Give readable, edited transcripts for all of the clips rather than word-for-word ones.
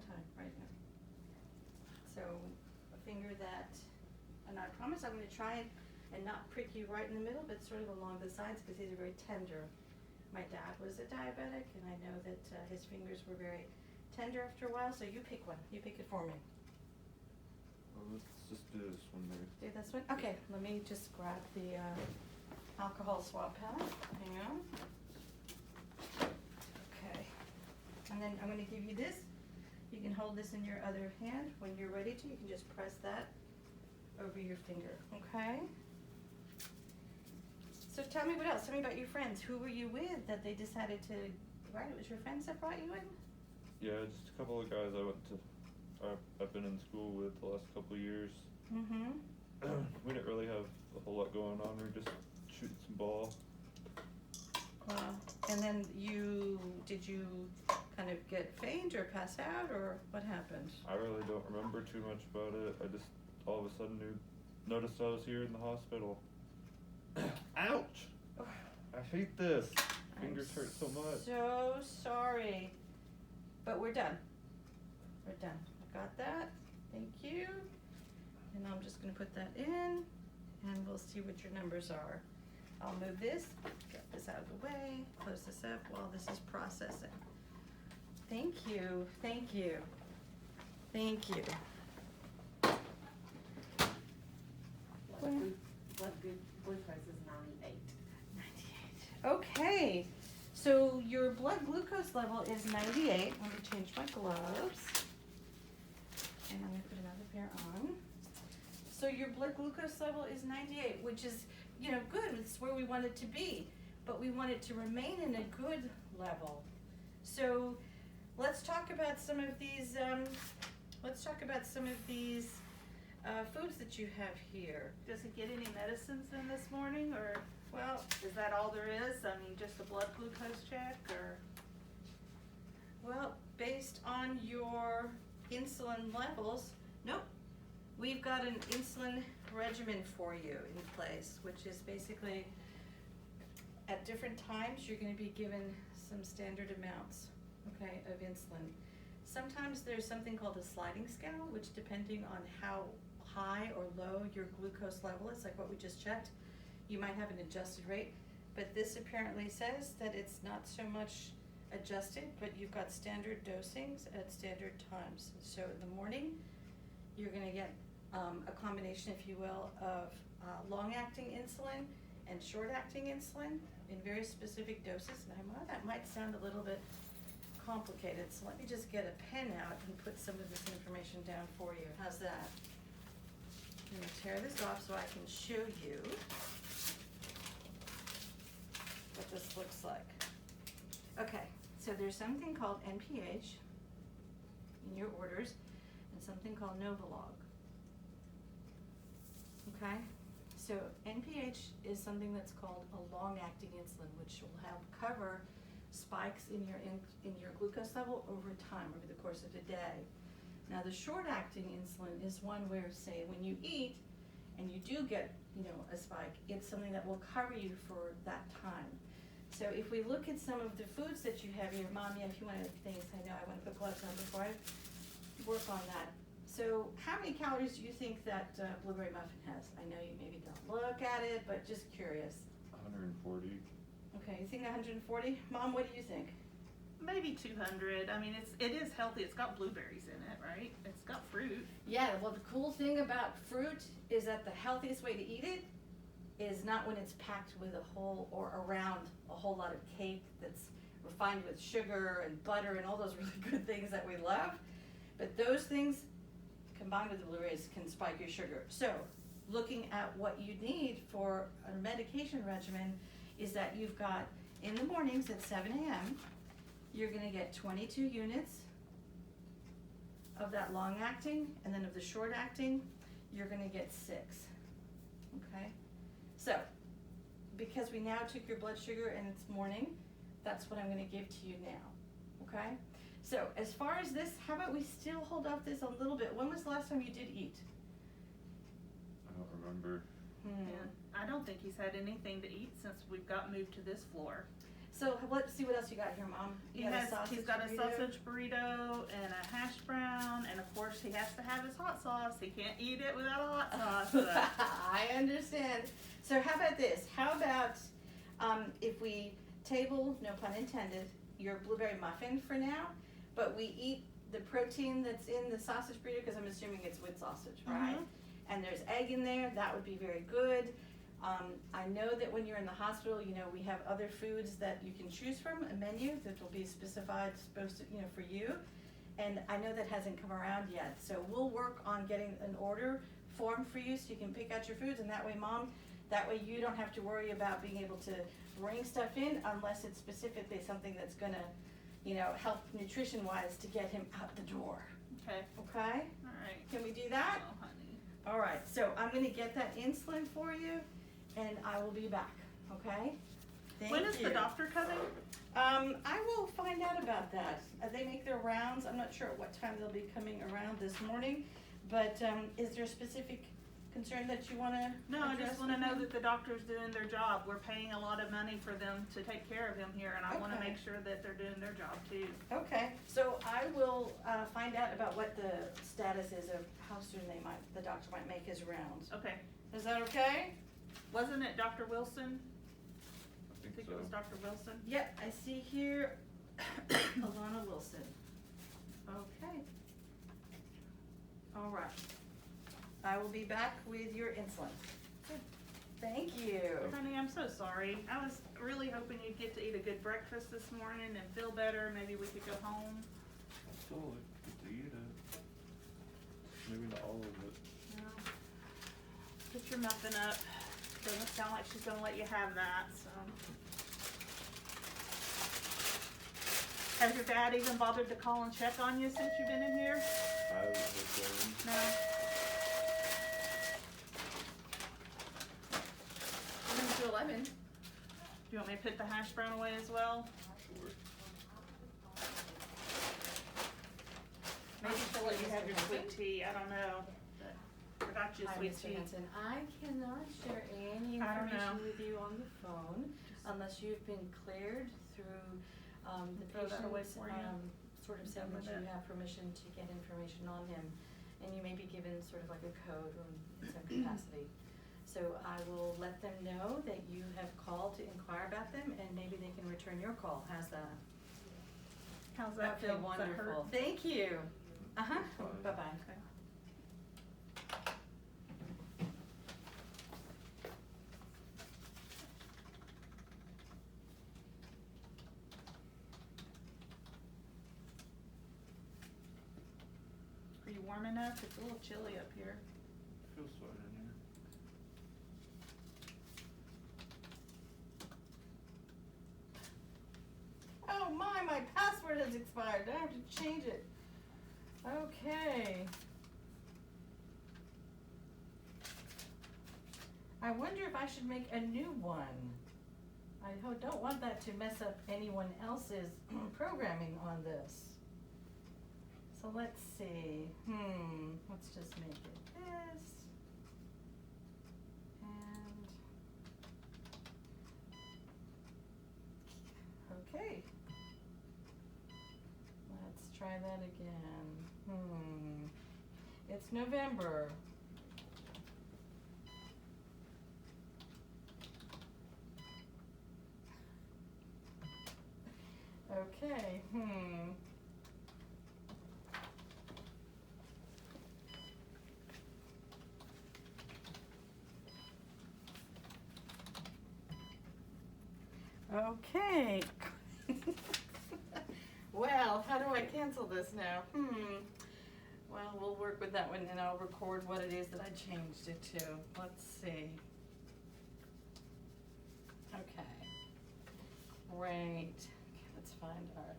one time, right now. So a finger that, and I promise I'm gonna try and not prick you right in the middle, but sort of along the sides, because these are very tender. My dad was a diabetic, and I know that his fingers were very tender after a while, so you pick one. You pick it for me. Well, let's just do this one there. Do this one? Okay, let me just grab the alcohol swab pad. Hang on. Okay. And then I'm going to give you this. You can hold this in your other hand. When you're ready to, you can just press that over your finger. Okay? So tell me what else. Tell me about your friends. Who were you with that they decided to, right? It was your friends that brought you in? Yeah, just a couple of guys I've been in school with the last couple of years. Mm-hmm. We didn't really have a whole lot going on. We were just shooting some ball. And then did you kind of get faint or pass out, or what happened? I really don't remember too much about it. I just all of a sudden noticed I was here in the hospital. Ouch! I hate this. Fingers hurt so much. So sorry. But we're done. We're done. I got that. Thank you. And I'm just going to put that in, and we'll see what your numbers are. I'll move this, get this out of the way, close this up while this is processing. Thank you. Thank you. Thank you. Blood glucose is 98. 98. Okay. So your blood glucose level is 98. Let me change my gloves. And I'm going to put another pair on. So your blood glucose level is 98, which is, good. It's where we want it to be. But we want it to remain in a good level. So let's talk about some of these foods that you have here. Does it get any medicines in this morning, or Well, is that all there is? I mean, just a blood glucose check, or? Well, based on your insulin levels, nope. We've got an insulin regimen for you in place, which is basically at different times you're going to be given some standard amounts, okay, of insulin. Sometimes there's something called a sliding scale, which depending on how high or low your glucose level is, like what we just checked, you might have an adjusted rate, but this apparently says that it's not so much adjusted, but you've got standard dosings at standard times. So in the morning, you're gonna get a combination, if you will, of long-acting insulin and short-acting insulin in very specific doses. And I know that might sound a little bit complicated, so let me just get a pen out and put some of this information down for you. How's that? I'm gonna tear this off so I can show you what this looks like. Okay, so there's something called NPH in your orders and something called Novolog. Okay, so NPH is something that's called a long-acting insulin, which will help cover spikes in your glucose level over time, over the course of a day. Now the short-acting insulin is one where, say, when you eat and you do get, a spike, it's something that will cover you for that time. So if we look at some of the foods that you have here, Mom, if you want to things, I know I want to put gloves on before I work on that. So how many calories do you think that blueberry muffin has? I know you maybe don't look at it, but just curious. 140. Okay, you think 140? Mom, what do you think? Maybe 200. I mean, it is healthy. It's got blueberries in it, right? It's got fruit. Yeah, well, the cool thing about fruit is that the healthiest way to eat it is not when it's packed with a whole or around a whole lot of cake that's refined with sugar and butter and all those really good things that we love. But those things combined with the blueberries can spike your sugar. So looking at what you need for a medication regimen is that you've got in the mornings at 7 a.m. you're going to get 22 units of that long acting, and then of the short acting you're going to get 6. Okay, so because we now took your blood sugar and it's morning, that's what I'm going to give to you now. Okay, so as far as this, how about we still hold off this a little bit? When was the last time you did eat? I don't remember. And I don't think he's had anything to eat since we've got moved to this floor. So let's see what else you got here, Mom. He's got a sausage burrito and a hash brown course, he has to have his hot sauce. He can't eat it without a hot sauce. But I understand. So how about this? How about if we table, no pun intended, your blueberry muffin for now, but we eat the protein that's in the sausage burrito, because I'm assuming it's with sausage, right? Mhm. And there's egg in there, that would be very good. I know that when you're in the hospital, you know, we have other foods that you can choose from, a menu that will be specified, supposed to, you know, for you. And I know that hasn't come around yet, so we'll work on getting an order form for you so you can pick out your foods, and that way, Mom, that way you don't have to worry about being able to bring stuff in unless it's specifically something that's gonna, you know, help nutrition-wise to get him out the door, okay, okay? all right. Can we do that? Oh, honey. All right, so I'm gonna get that insulin for you, and I will be back, okay? Thank When is you. the doctor coming? I will find out about that. They make their rounds. I'm not sure at what time they'll be coming around this morning, but, is there a specific concern that you wanna No, I address just wanna with know me? that the doctor's doing their job. We're paying a lot of money for them to take care of him here, and I wanna Okay. make sure that they're doing their job too. Okay, so I will, find out about what the status is of how soon the doctor might make his rounds. Okay, Is that okay? wasn't it Dr. Wilson? I I think think so. it was Dr. Wilson. Yep, I see here, Alana Wilson. Okay. All right. I will be back with your insulin. Thank you. Honey, I'm so sorry. I was really hoping you'd get to eat a good breakfast this morning and feel better. Maybe we could go home. Still get to eat it. Maybe not all of it. No. Put your muffin up. Doesn't sound like she's gonna let you have that, so. Has your dad even bothered to call and check on you since you've been in here? I was No? 7 to 11. Do you want me to put the hash brown away as well? sure. Maybe she'll let you have your sweet tea, I don't know. But forgot you a Hi, sweet Mr. tea. Henson. I cannot share any I don't know. information with you on the phone unless you've been cleared through, the Throw that away patient, for you. sort of saying Done that with you it. have permission to get information on him. And you may be given sort of like a code or in some capacity. So I will let them know that you have called to inquire about them, and maybe they can return your call. How's that? How's that Okay, feel? Does that hurt? wonderful. Thank you. Uh-huh. Fine. Bye-bye. Okay. Are you warm enough? It's a little chilly up here. Feels fine in here. Oh my password has expired. I have to change it. Okay. I wonder if I should make a new one. I don't want that to mess up anyone else's programming on this. So let's see. Let's just make it this. And okay. Let's try that again. It's November. Okay, Okay. Well, how do I cancel this now? Well, we'll work with that one and I'll record what it is that I changed it to. Let's see. Okay. Great. Okay, let's find our.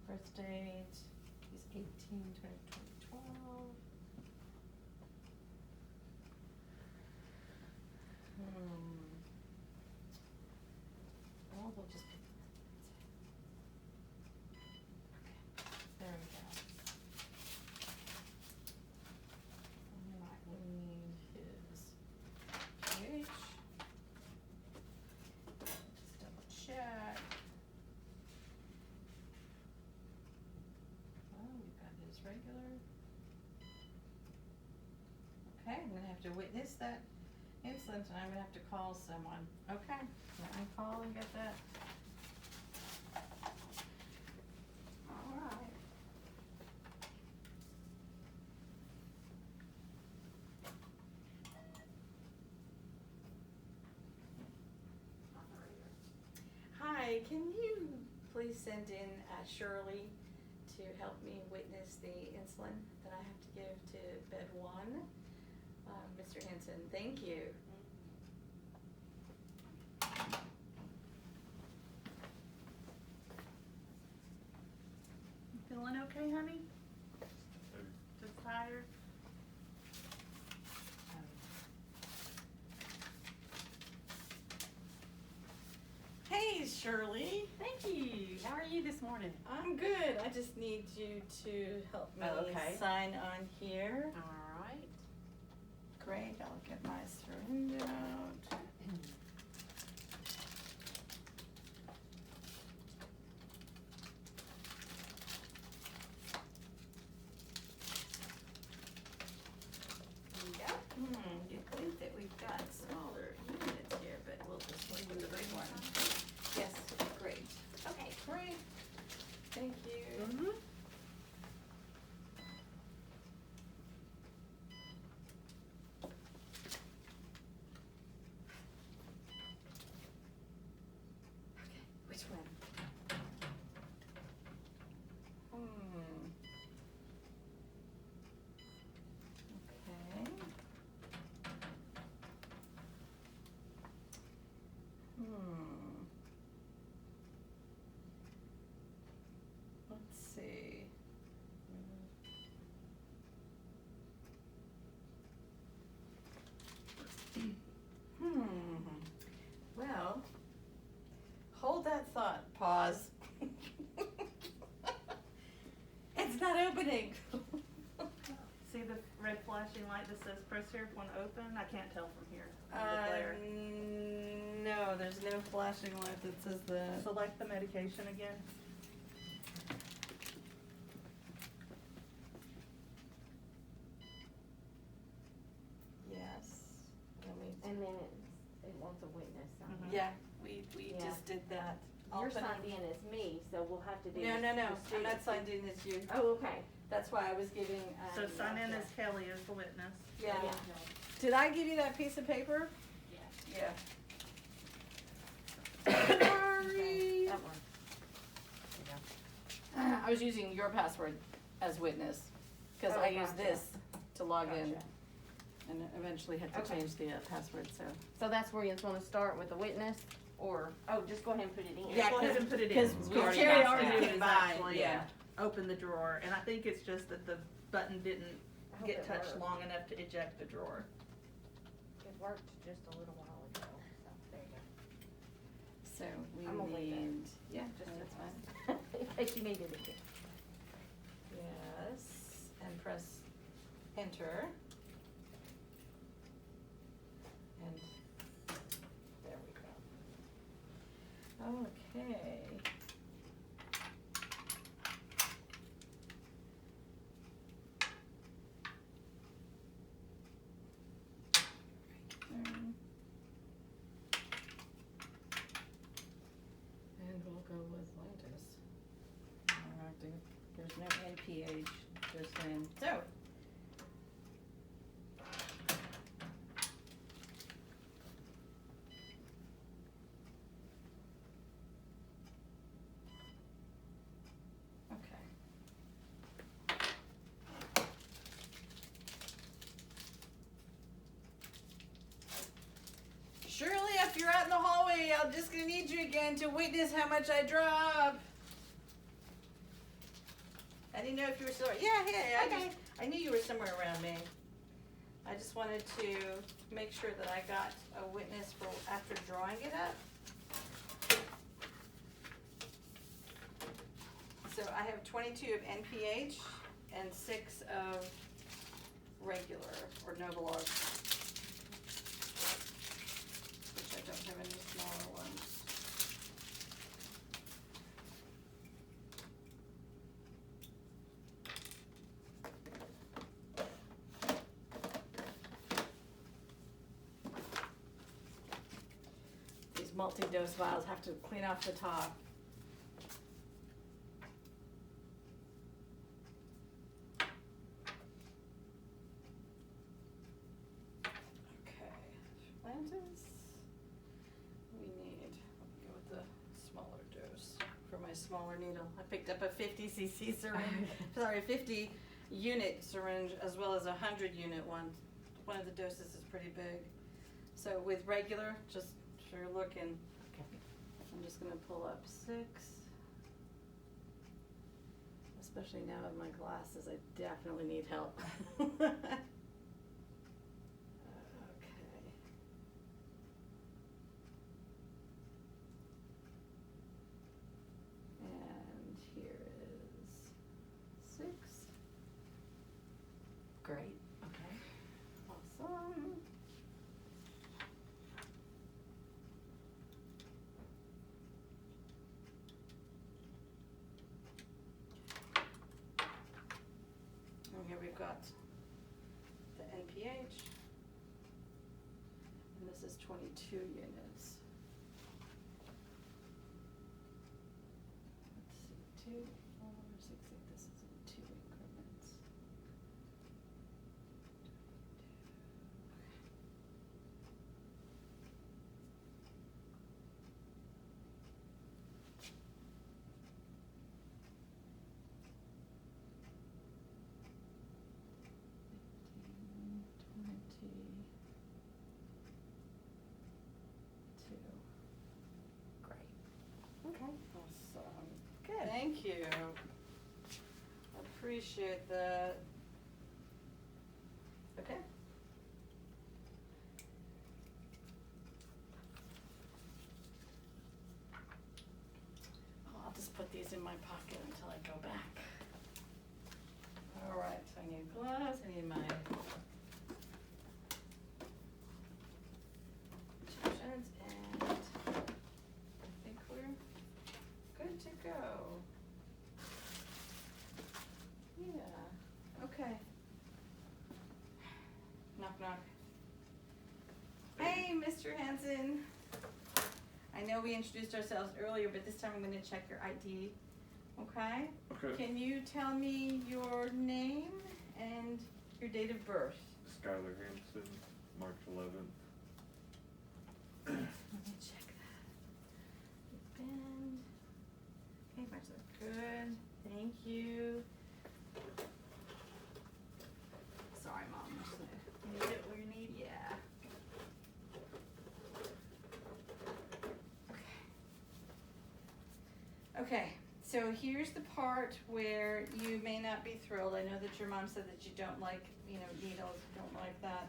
Birth date is 18/20/2012. Well, we'll just pick. Okay, there we go. Okay, I'm gonna have to witness that insulin, and I'm gonna have to call someone. Okay, let me call and get that. All right. Hi, can you please send in Shirley to help me witness the insulin that I have to give to bed 1? Mr. Hanson, thank you. You feeling okay, honey? Maybe. Just tired? Hey, Shirley. Thank you. How are you this morning? I'm good. I just need you to help me Oh, okay. sign on here. All right. Great. I'll get my syringe out. Yep. You'd think that we've got smaller units here, but we'll just work with the big one. Yes, great. Okay. Great. Thank you. Mm-hmm. Okay, which one? Okay. Let's see. Well, hold that thought. Pause. It's not opening. See the red flashing light that says press here when open? I can't tell from here. From the glare. No, there's no flashing light that says that. Select the medication again. Yes. Let me. And then it wants a witness. Mhm. Yeah, we Yeah. just did that. I'll You're put signed in as me, so we'll have to do. No, no, no. the I'm not student. signed in as you. Oh, okay. That's why I was giving. So sign in as Kelly as the witness. Yeah. Yeah. Did I give you that piece of paper? Yeah. Yeah. Sorry. That one. I was using your password as witness, because Oh, I used gotcha. this to log in, Gotcha. and eventually had to Okay. change the password, so. So that's where you want to start with the witness, or, oh, just go ahead and put it in. Yeah, Go ahead and put it in. because What we already carried has to already do came is by, actually, yeah. open the drawer, and I think it's just that the button didn't I hope get it touched worked. long enough to eject the drawer. It worked just a little while ago, so there you go. So we I'm gonna leave that. need, yeah, Just that's fine. in case you needed it. Yes, and press enter. And there we go. Okay. And we'll go with Lantis. There's no NPH, just in. So. Okay. Shirley, if you're out in the hallway, I'm just gonna need you again to witness how much I drop. I didn't know if you were still. Yeah, Okay. I knew you were somewhere around me. I just wanted to make sure that I got a witness for after drawing it up. So I have 22 of NPH and 6 of regular or Novolog, which I don't have any smaller ones. multi-dose vials, have to clean off the top. Okay, Atlantis. We need, let me go with the smaller dose for my smaller needle. I picked up a 50 cc syringe, sorry, 50 unit syringe as well as a 100 unit one. One of the doses is pretty big. So with regular, just so you're looking, I'm just gonna pull up 6. Especially now with my glasses, I definitely need help. Okay. And here is 6. Great, okay. Awesome. And here we've got the NPH. And this is 22 units. Let's see, 2, 4, 6, 8. This is in 2 increments. Great. Okay. Awesome. Good. Thank you. Appreciate that. Okay. I'll just put these in my pocket until I go back. All right, so I need gloves, I need my injections, and I think we're good to go. Yeah, okay. Knock, knock. Hey, Mr. Hansen. I know we introduced ourselves earlier, but this time I'm gonna check your ID, okay? Okay. Can you tell me your name and your date of birth? Skylar Hansen, March 11th. Let me check that. Bend. Okay, March, good. Thank you. Sorry, Mom. I'm just gonna You get what you need? Yeah. Okay, so here's the part where you may not be thrilled. I know that your mom said that you don't like, needles, you don't like that.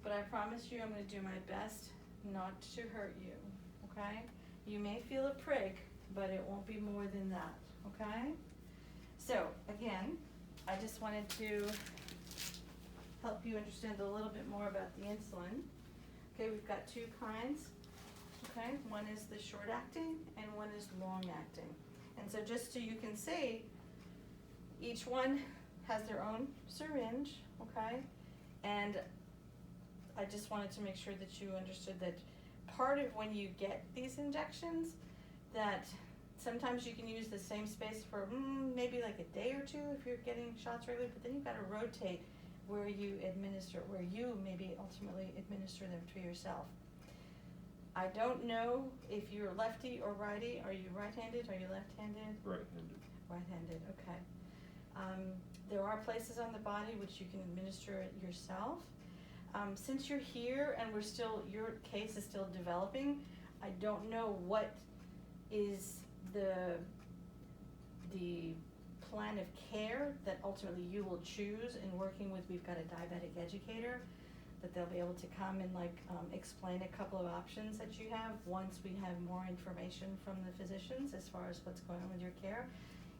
But I promise you I'm gonna do my best not to hurt you, okay? You may feel a prick, but it won't be more than that, okay? So, again, I just wanted to help you understand a little bit more about the insulin. Okay, we've got 2 kinds. Okay, one is the short acting and one is long acting. And so just so you can see, each one has their own syringe, okay? And I just wanted to make sure that you understood that part of when you get these injections, that sometimes you can use the same space for maybe like a day or 2 if you're getting shots regularly, but then you've got to rotate where you maybe ultimately administer them to yourself. I don't know if you're lefty or righty. Are you right-handed? Are you left-handed? Right-handed. Right-handed, okay. There are places on the body which you can administer it yourself. Since you're here and your case is still developing, I don't know what is the plan of care that ultimately you will choose in working with, we've got a diabetic educator, that they'll be able to come and explain a couple of options that you have once we have more information from the physicians as far as what's going on with your care.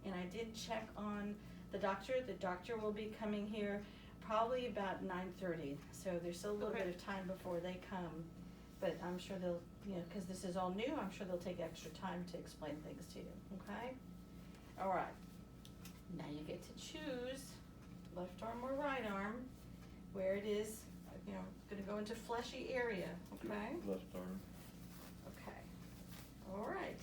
And I did check on the doctor. The doctor will be coming here probably about 9:30. So there's still a little bit of time before they come. But I'm sure they'll, because this is all new, I'm sure they'll take extra time to explain things to you, okay? All right. Now you get to choose left arm or right arm, where it is, gonna go into fleshy area, okay? Left arm. Okay. All right.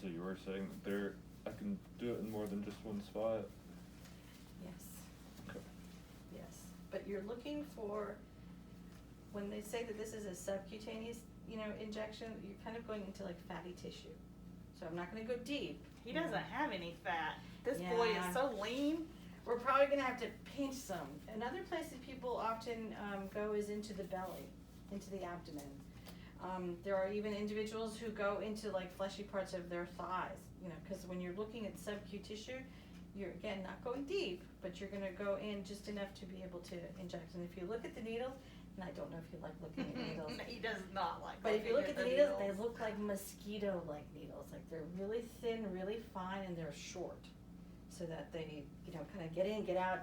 So you were saying that I can do it in more than just one spot? Yes. Okay. Yes. But you're looking for, when they say that this is a subcutaneous, injection, you're kind of going into like fatty tissue. So I'm not gonna go deep. He doesn't have any fat. This boy Yeah. is so lean. We're probably gonna have to pinch some. Another place that people often go is into the belly, into the abdomen. There are even individuals who go into like fleshy parts of their thighs, because when you're looking at sub-Q tissue, you're again not going deep, but you're gonna go in just enough to be able to inject. And if you look at the needles, and I don't know if you like looking at needles, He does not like. but if you looking look at the needles, they look like mosquito-like needles. Like they're really thin, really fine, and they're short, so that they, kind of get in, get out.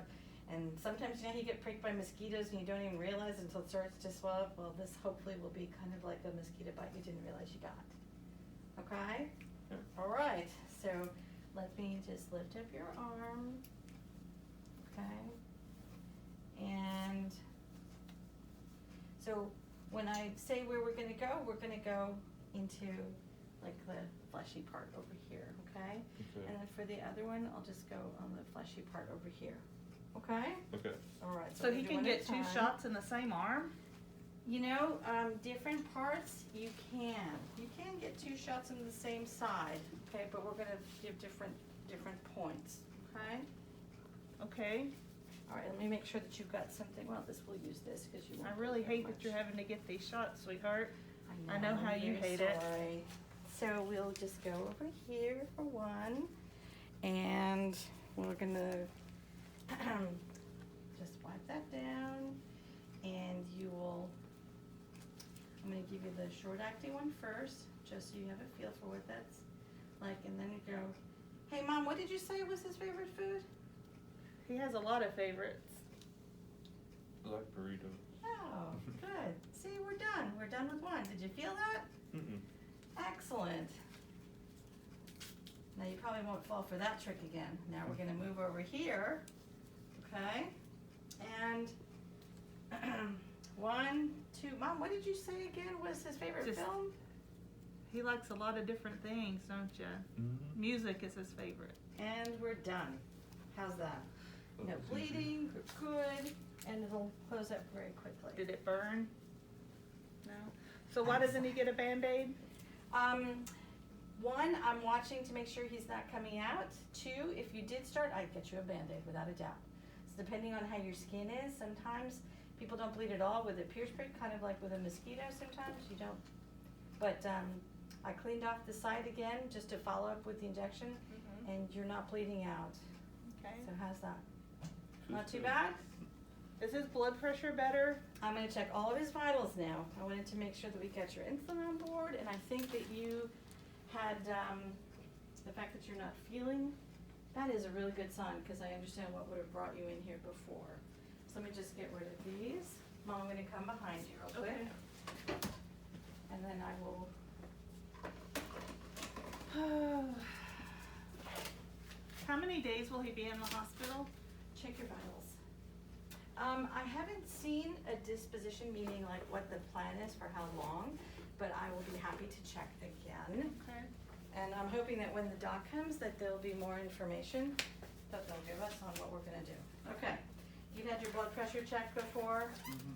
And sometimes, you get pricked by mosquitoes and you don't even realize until it starts to swell up. Well, this hopefully will be kind of like a mosquito bite you didn't realize you got. Okay? Yeah. All right. So let me just lift up your arm. Okay? And so when I say where we're going to go into like the fleshy part over here. Okay? Okay. And then for the other one, I'll just go on the fleshy part over here. Okay? Okay. All right. So he we'll do can one get at a 2 time. shots in the same arm? Different parts, you can. You can get 2 shots on the same side, okay? But we're gonna give different points, okay? Okay. All right, let me make sure that you've got something. Well, we'll use this because you won't I really get very hate that you're much. having to get these shots, sweetheart. I I know how I'm you very hate it. sorry. So we'll just go over here for one, and we're gonna just wipe that down, and you will. I'm gonna give you the short-acting one first, just so you have a feel for what that's like, and then you go. Hey, Mom, what did you say was his favorite food? He has a lot of favorites. I like burritos. Oh, good. See, we're done. We're done with one. Did you feel that? Mm-mm. Excellent. Now you probably won't fall for that trick again. Now we're gonna move over here, okay? And 1, 2, Mom, what did you say again was his favorite Just- film? He likes a lot of different things, don't you? Mm-hmm. Music is his favorite. And we're done. How's that? That No was easy. bleeding, we're good, and it'll close up very quickly. Did it burn? No? So why doesn't he get a Band-Aid? 1, I'm watching to make sure he's not coming out. 2, if you did start, I'd get you a Band-Aid without a doubt. So depending on how your skin is, sometimes people don't bleed at all with a pierce prick, kind of like with a mosquito sometimes, you don't. But I cleaned off the site again just to follow up with the injection, Mm-hmm. and you're not bleeding out. Okay. So how's that? Feels Not too good. bad? Is his blood pressure better? I'm gonna check all of his vitals now. I wanted to make sure that we got your insulin on board, and I think that you had, the fact that you're not feeling, that is a really good sign, because I understand what would have brought you in here before. So let me just get rid of these. Mom, I'm gonna come behind you real quick. Okay. And then I will, How many days will he be in the hospital? check your vitals. I haven't seen a disposition, meaning like what the plan is for how long, but I will be happy to check again. Okay. And I'm hoping that when the doc comes, that there'll be more information that they'll give us on what we're gonna do. Okay, you've had your blood pressure checked before? Mm-hmm.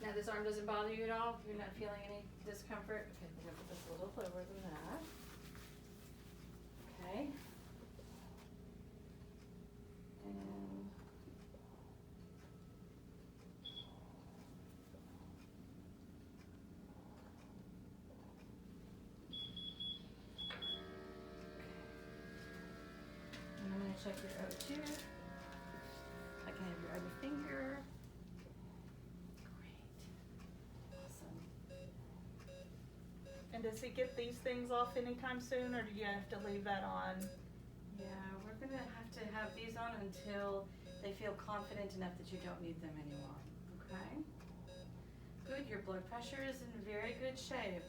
Now this arm doesn't bother you at all? You're not feeling any discomfort? Okay, we're gonna put this a little lower than that. Okay. And I'm gonna check your O2. I can have your other finger. Great. Awesome. And does he get these things off anytime soon, or do you have to leave that on? Yeah, we're gonna have to have these on until they feel confident enough that you don't need them anymore, okay? Good, your blood pressure is in very good shape.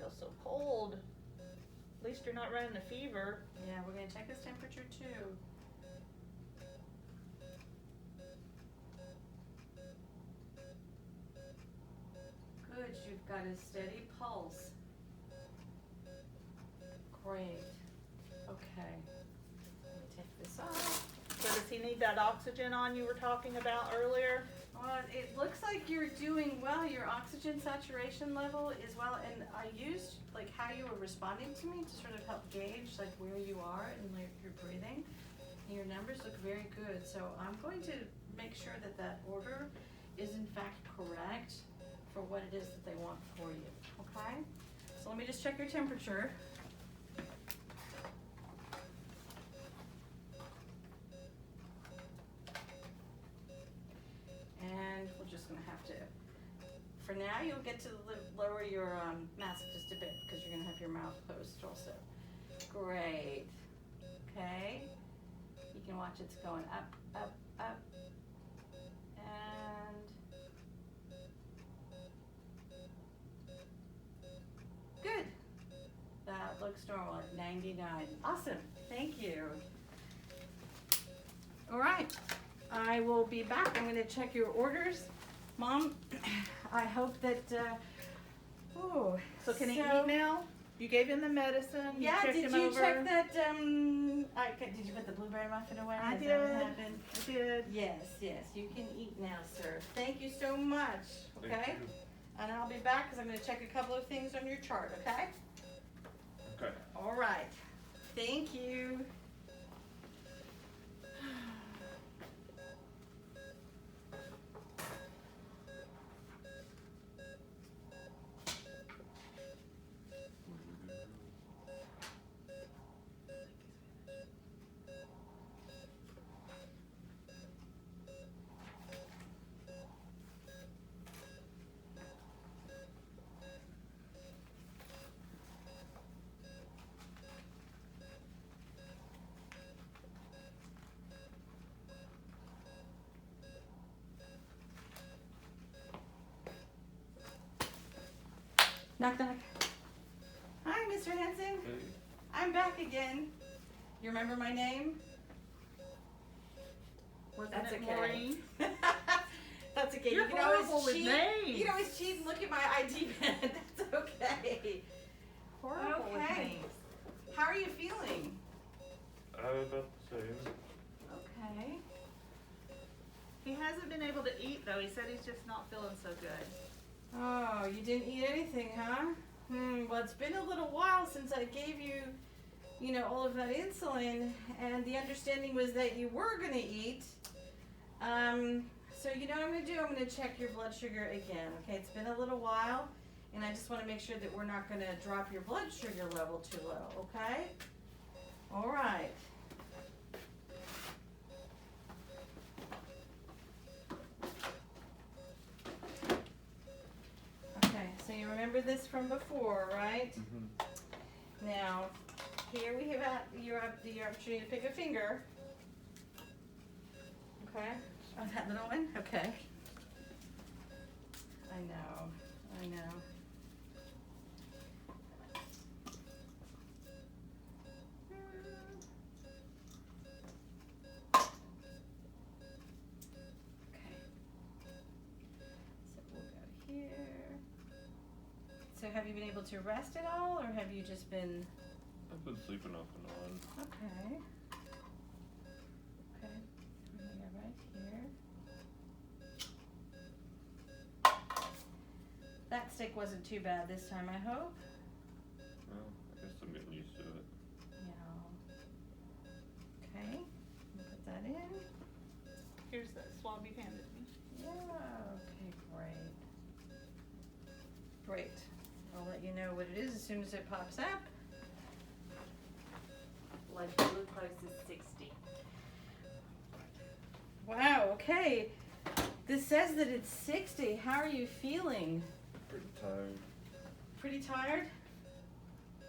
feel so cold. At least you're not running a fever. Yeah, we're gonna check his temperature too. Good, you've got a steady pulse. Great. Okay. Let me take this off. So does he need that oxygen on you were talking about earlier? Well, it looks like you're doing well. Your oxygen saturation level is well, and I used like how you were responding to me to sort of help gauge like where you are and like your breathing. And your numbers look very good. So I'm going to make sure that that order is in fact correct for what it is that they want for you. Okay? So let me just check your temperature. And we're just gonna have to, for now, you'll get to lower your mask just a bit because you're gonna have your mouth closed also. Great. Okay. You can watch it's going up, up, up. And good. That looks normal at 99. Awesome. Thank you. All right. I will be back. I'm going to check your orders. Mom, I hope that, So can he eat now? You gave him the medicine. You Yeah, checked did him you over. check that, did you put the blueberry muffin away? I Is that what did. happened? I did. Yes, yes, you can eat now, sir. Thank you so much, Thank okay? you. And I'll be back because I'm going to check a couple of things on your chart, okay? Okay. All right. Thank you. Knock, knock. Hi, Mr. Henson. Hey. I'm back again. You remember my name? Wasn't That's it okay. Maureen? That's okay. You're you can horrible always with cheat. names. You can always cheat and look at my ID pen. That's okay. Horrible with Okay. names. How are you feeling? About the same. Okay. He hasn't been able to eat though. He said he's just not feeling so good. Oh, you didn't eat anything, huh? Well, it's been a little while since I gave you, all of that insulin, and the understanding was that you were gonna eat. So you know what I'm gonna do? I'm gonna check your blood sugar again, okay? It's been a little while, and I just wanna make sure that we're not gonna drop your blood sugar level too low, okay? All right. Okay, so you remember this from before, right? Mm-hmm. Now, here we have you have the opportunity to pick a finger. Okay. Oh, that little one? Okay. I know. Okay. So we'll go here. So have you been able to rest at all, or have you just been... I've been sleeping off and on. Okay. Okay. We're gonna go right here. That stick wasn't too bad this time, I hope. Well, I guess I'm getting used to it. Yeah. Okay. We'll put that in. Here's the swab you handed me. Yeah. Okay, great. Great. I'll let you know what it is as soon as it pops up. Blood glucose is 60. Wow, okay. This says that it's 60. How are you feeling? Pretty tired. Pretty tired?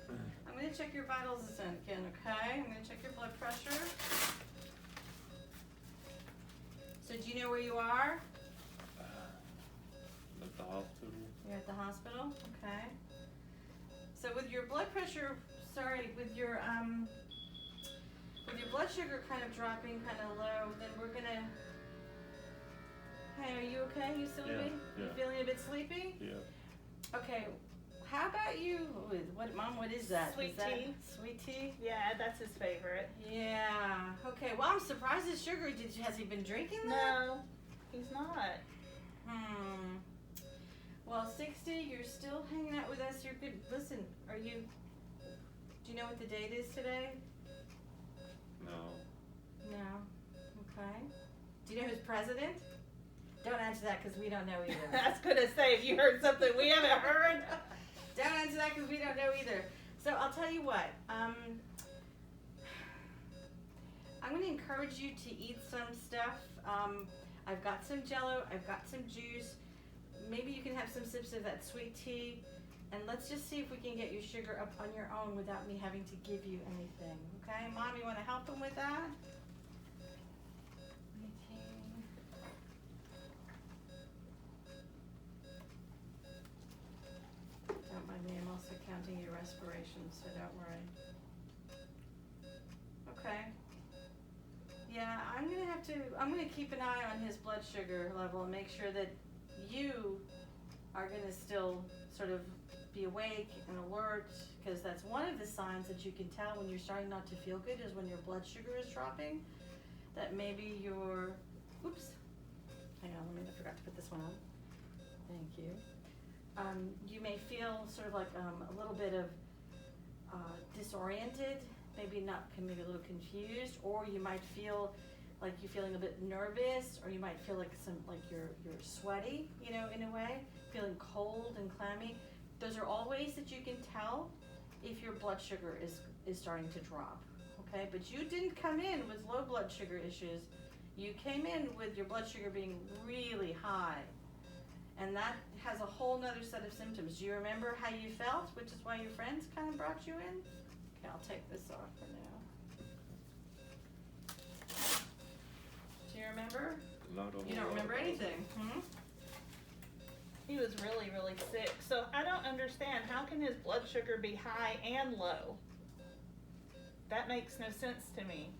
I'm going to check your vitals again, okay? I'm going to check your blood pressure. So do you know where you are? At the hospital. You're at the hospital? Okay. So with your blood pressure, with your blood sugar kind of dropping kind of low, then we're gonna, hey, are you okay? You still with me? Yeah. You feeling a bit sleepy? Yeah. Okay, how about you, Mom, what is that? Sweet Is that tea. Sweet tea? Yeah, that's his favorite. Yeah, okay, well, I'm surprised it's sugary. Has he been drinking that? No, he's not. Well, 60, you're still hanging out with us. You're good. Listen, do you know what the date is today? No. No. Okay. Do you know who's president? Don't answer that because we don't know either. I was gonna say, if you heard something we haven't heard. Don't answer that because we don't know either. So I'll tell you what. I'm going to encourage you to eat some stuff. I've got some Jell-O. I've got some juice. Maybe you can have some sips of that sweet tea. And let's just see if we can get your sugar up on your own without me having to give you anything. Okay? Mom, you want to help him with that? Don't mind me, I'm also counting your respirations, so don't worry. Okay. Yeah, I'm gonna keep an eye on his blood sugar level and make sure that you are gonna still sort of be awake and alert, because that's one of the signs that you can tell when you're starting not to feel good, is when your blood sugar is dropping, that maybe you're, oops, hang on, I forgot to put this one on. Thank you. You may feel sort of like a little bit of disoriented, maybe a little confused, or you might feel like you're feeling a bit nervous, or you might feel like you're sweaty, in a way, feeling cold and clammy. Those are all ways that you can tell if your blood sugar is starting to drop, okay? But you didn't come in with low blood sugar issues. You came in with your blood sugar being really high. And that has a whole nother set of symptoms. Do you remember how you felt, which is why your friends kind of brought you in? Okay, I'll take this off for now. Do you remember? You don't remember anything, He was really, really sick. So I don't understand, how can his blood sugar be high and low? That makes no sense to me.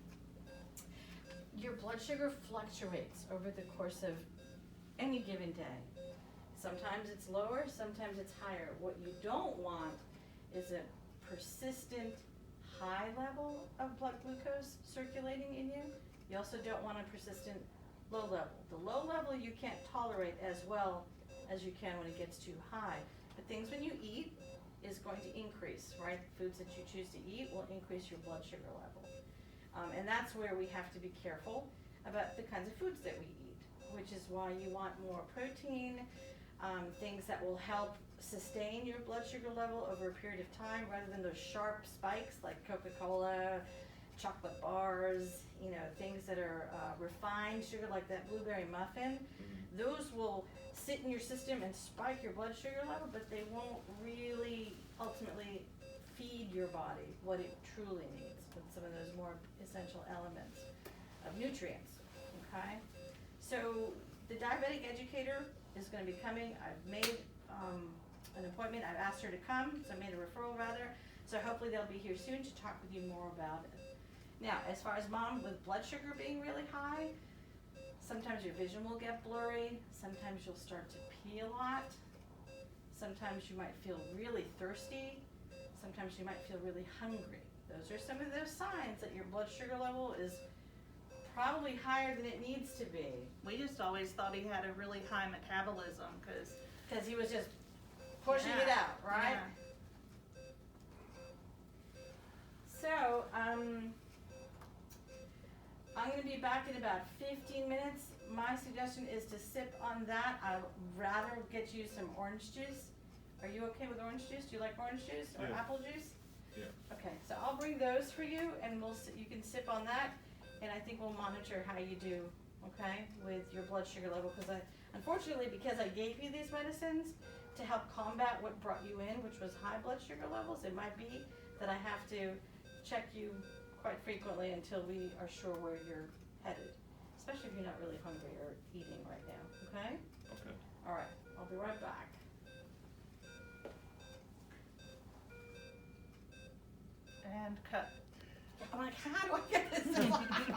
Your blood sugar fluctuates over the course of any given day. Sometimes it's lower, sometimes it's higher. What you don't want is a persistent high level of blood glucose circulating in you. You also don't want a persistent low level. The low level you can't tolerate as well as you can when it gets too high. But things when you eat is going to increase, right? Foods that you choose to eat will increase your blood sugar level. And that's where we have to be careful about the kinds of foods that we eat, which is why you want more protein, things that will help sustain your blood sugar level over a period of time, rather than those sharp spikes like Coca-Cola, chocolate bars, things that are refined sugar like that blueberry muffin. Those will sit in your system and spike your blood sugar level, but they won't really ultimately feed your body what it truly needs with some of those more essential elements of nutrients, okay? So the diabetic educator is going to be coming. I've made an appointment. I've asked her to come, so I made a referral rather. So hopefully they'll be here soon to talk with you more about it. Now, as far as Mom with blood sugar being really high, sometimes your vision will get blurry. Sometimes you'll start to pee a lot. Sometimes you might feel really thirsty. Sometimes you might feel really hungry. Those are some of those signs that your blood sugar level is probably higher than it needs to be. We just always thought he had a really high metabolism, Because he was just pushing it out, right? Yeah. So, I'm going to be back in about 15 minutes. My suggestion is to sip on that. I'd rather get you some orange juice. Are you okay with orange juice? Do you like orange juice or Yeah. apple juice? Yeah. Okay, so I'll bring those for you, and you can sip on that, and I think we'll monitor how you do, okay, with your blood sugar level. Because unfortunately, because I gave you these medicines to help combat what brought you in, which was high blood sugar levels, it might be that I have to check you quite frequently until we are sure where you're headed, especially if you're not really hungry or eating right now, okay? Okay. All right, I'll be right back. and cut. I'm like, how do I get this?